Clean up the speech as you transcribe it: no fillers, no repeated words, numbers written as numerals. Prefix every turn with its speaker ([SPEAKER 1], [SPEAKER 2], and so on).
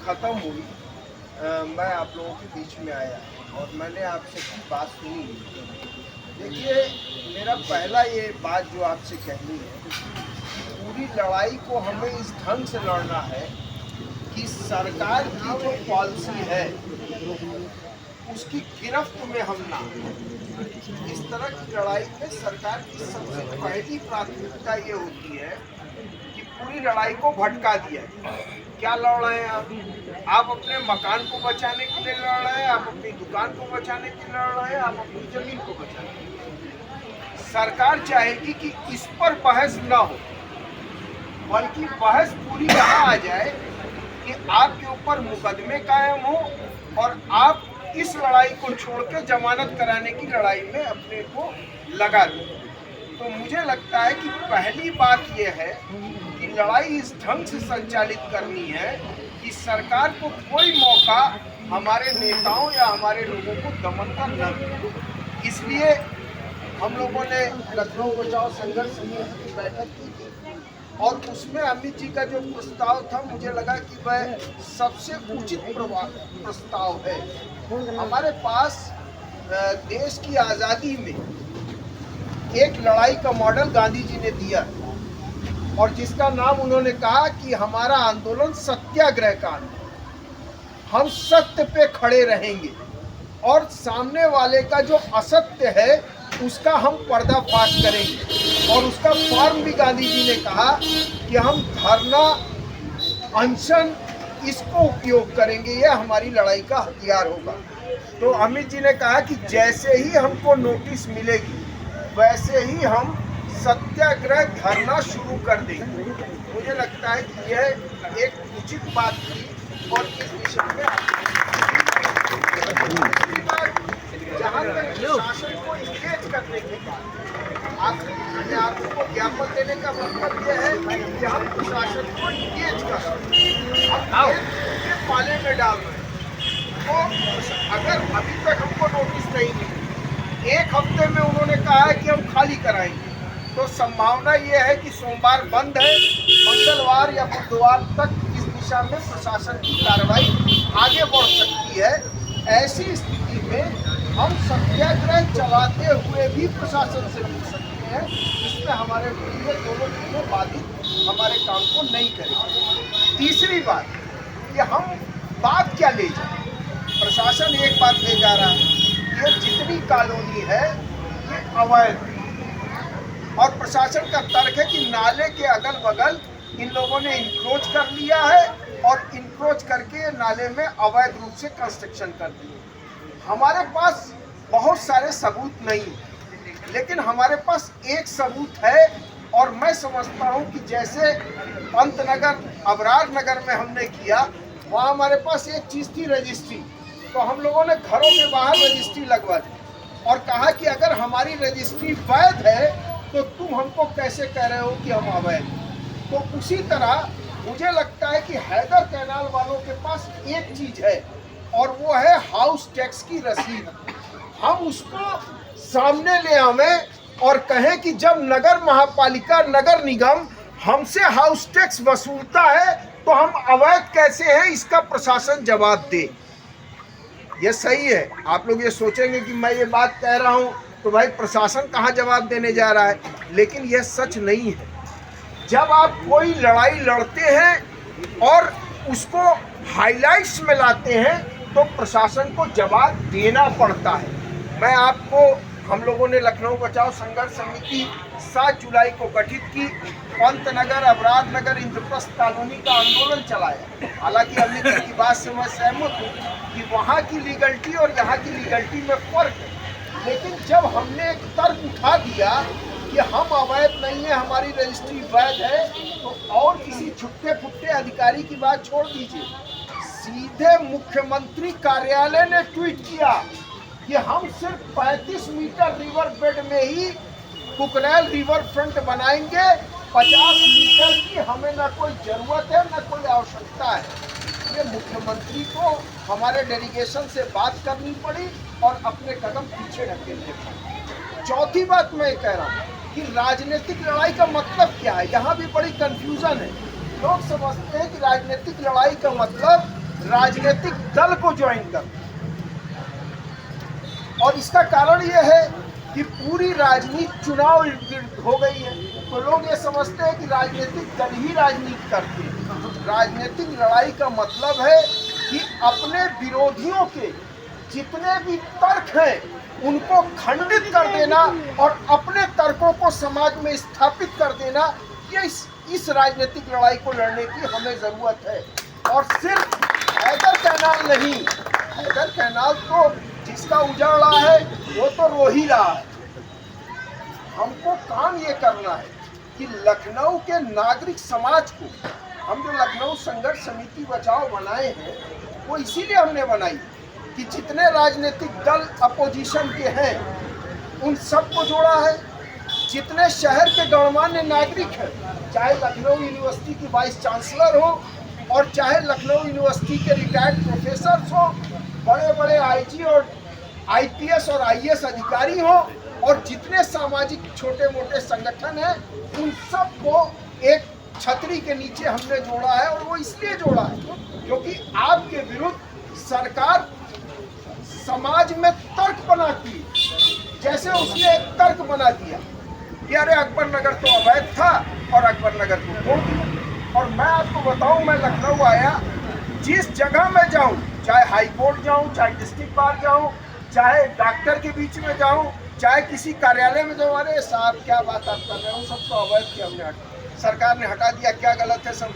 [SPEAKER 1] ख़त्म हुई मैं आप लोगों के बीच में आया और मैंने आपसे कुछ बात सुनी। देखिए, मेरा पहला ये बात जो आपसे कहनी है, पूरी लड़ाई को हमें इस ढंग से लड़ना है कि सरकार की जो पॉलिसी है उसकी गिरफ्त में हम ना आएं। इस तरह की लड़ाई में सरकार की सबसे पहली प्राथमिकता ये होती है कि पूरी लड़ाई को भटका दिया जाए। क्या लड़ रहे हैं आप अपने मकान को बचाने के लिए लड़ रहे हैं, आप अपनी दुकान को बचाने के लिए लड़ रहे हैं, आप अपनी जमीन को बचाने के लिए। सरकार चाहेगी कि इस पर बहस न हो, बल्कि बहस पूरी यहाँ आ जाए कि आपके ऊपर मुकदमे कायम हो और आप इस लड़ाई को छोड़ के जमानत कराने की लड़ाई में अपने को लगा दें। तो मुझे लगता है कि पहली बात यह है कि लड़ाई इस ढंग से संचालित करनी है कि सरकार को कोई मौका हमारे नेताओं या हमारे लोगों को दमन का न मिले। इसलिए हम लोगों ने लखनऊ बचाओ संघर्ष समिति की बैठक की थी और उसमें अमित जी का जो प्रस्ताव था, मुझे लगा कि वह सबसे उचित प्रस्ताव है। हमारे पास देश की आज़ादी में एक लड़ाई का मॉडल गांधी जी ने दिया और जिसका नाम उन्होंने कहा कि हमारा आंदोलन सत्याग्रह का आंदोलन। हम सत्य पे खड़े रहेंगे और सामने वाले का जो असत्य है उसका हम पर्दाफाश करेंगे। और उसका फॉर्म भी गांधी जी ने कहा कि हम धरना, अनशन, इसको उपयोग करेंगे, यह हमारी लड़ाई का हथियार होगा। तो अमित जी ने कहा कि जैसे ही हमको नोटिस मिलेगी वैसे ही हम सत्याग्रह धरना शुरू कर देंगे। मुझे लगता है कि यह एक उचित बात थी और इस विषय में जहाँ तक शासन को इंगेज करने के बाद आपको ज्ञापन देने का मतलब यह है कि हम प्रशासन को इंगेज कर पाले में डाल रहे हैं। तो अगर अभी तक हमको नोटिस नहीं मिली, एक हफ्ते में उन्होंने कहा है कि हम खाली कराएंगे, तो संभावना यह है कि सोमवार बंद है, मंगलवार या बुधवार तक इस दिशा में प्रशासन की कार्रवाई आगे बढ़ सकती है। ऐसी स्थिति में हम सत्याग्रह चलाते हुए भी प्रशासन से मिल सकते हैं, इसमें हमारे लिए दोनों चीज़ें बाधित हमारे काम को नहीं करेंगे। तीसरी बात कि हम बात क्या ले जाए, प्रशासन एक बात ले जा रहा है, ये जितनी कॉलोनी है ये अवैध, और प्रशासन का तर्क है कि नाले के अगल बगल इन लोगों ने इंक्रोच कर लिया है और इंक्रोच करके नाले में अवैध रूप से कंस्ट्रक्शन कर दिया। हमारे पास बहुत सारे सबूत नहीं, लेकिन हमारे पास एक सबूत है और मैं समझता हूं कि जैसे पंतनगर, अबरार नगर में हमने किया, वहाँ हमारे पास एक चीज़ थी रजिस्ट्री, तो हम लोगों ने घरों के बाहर रजिस्ट्री लगवा दी और कहा कि अगर हमारी रजिस्ट्री वैध है तो तुम हमको कैसे कह रहे हो कि हम अवैध। तो उसी तरह मुझे लगता है कि हैदर कैनाल वालों के पास एक चीज़ है और वो है हाउस टैक्स की रसीद। हम उसको सामने ले आवें और कहें कि जब नगर महापालिका, नगर निगम हमसे हाउस टैक्स वसूलता है तो हम अवैध कैसे हैं, इसका प्रशासन जवाब दे। ये सही है। आप लोग ये सोचेंगे कि मैं ये बात कह रहा हूँ तो भाई प्रशासन कहाँ जवाब देने जा रहा है, लेकिन यह सच नहीं है। जब आप कोई लड़ाई लड़ते हैं और उसको हाइलाइट्स में लाते हैं तो प्रशासन को जवाब देना पड़ता है। मैं आपको, हम लोगों ने लखनऊ बचाओ संघर्ष समिति 7 जुलाई को गठित की, पंतनगर, अबरार नगर, इंद्रप्रस्थ कॉलोनी का आंदोलन चलाया। हालांकि अमित जी की बात से मैं सहमत हूँ कि वहाँ की लीगलिटी और यहाँ की लीगलिटी में फ़र्क है, लेकिन जब हमने एक तर्क उठा दिया कि हम अवैध नहीं है, हमारी रजिस्ट्री वैध है, तो और किसी छुट्टे फुट्टे अधिकारी की बात छोड़ दीजिए, सीधे मुख्यमंत्री कार्यालय ने ट्वीट किया कि हम सिर्फ 35 मीटर रिवर बेड में ही कुकरेल रिवर फ्रंट बनाएंगे, 50 मीटर की हमें न कोई ज़रूरत है न कोई आवश्यकता है। ये मुख्यमंत्री को हमारे डेलीगेशन से बात करनी पड़ी और अपने कदम पीछे ढकेलने पड़े। चौथी बात मैं कह रहा हूँ कि राजनीतिक लड़ाई का मतलब क्या है, यहाँ भी बड़ी कंफ्यूजन है। लोग समझते हैं कि राजनीतिक लड़ाई का मतलब राजनीतिक दल को ज्वाइन कर। और इसका कारण यह है कि पूरी राजनीति चुनाव हो गई है, तो लोग ये समझते हैं कि राजनीतिक दल ही राजनीति करते हैं। राजनीतिक लड़ाई का मतलब है कि अपने विरोधियों के जितने भी तर्क हैं उनको खंडित कर देना और अपने तर्कों को समाज में स्थापित कर देना। ये इस राजनीतिक लड़ाई को लड़ने की हमें ज़रूरत है। और सिर्फ हैदर कैनाल नहीं, हैदर कैनाल तो जिसका उजड़ रहा है वो तो रो ही रहा है। हमको काम ये करना है कि लखनऊ के नागरिक समाज को, हम जो लखनऊ संघर्ष समिति बचाओ बनाए हैं वो इसीलिए हमने बनाई कि जितने राजनीतिक दल अपोजिशन के हैं उन सबको जोड़ा है। जितने शहर के गणमान्य नागरिक हैं, चाहे लखनऊ यूनिवर्सिटी की वाइस चांसलर हो और चाहे लखनऊ यूनिवर्सिटी के रिटायर्ड प्रोफेसर्स हो, बड़े बड़े आईजी और आईपीएस और आईएएस अधिकारी हो, और जितने सामाजिक छोटे मोटे संगठन हैं उन सबको एक छतरी के नीचे हमने जोड़ा है। और वो इसलिए जोड़ा है क्योंकि आपके विरुद्ध सरकार समाज में तर्क बनाती है। जैसे उसने एक तर्क बना दिया कि अरे अकबर नगर तो अवैध था और अकबर नगर को तोड़ दिया। और मैं आपको बताऊं, मैं लखनऊ आया, जिस जगह मैं जाऊं, चाहे हाई कोर्ट जाऊं, चाहे डिस्ट्रिक्ट बार जाऊं, चाहे डॉक्टर के बीच में जाऊं, चाहे किसी कार्यालय में जाऊं, अरे साहब क्या बात आप कर रहे हो, सब तो अवैध किया, हमने सरकार ने हटा दिया, क्या गलत है, सब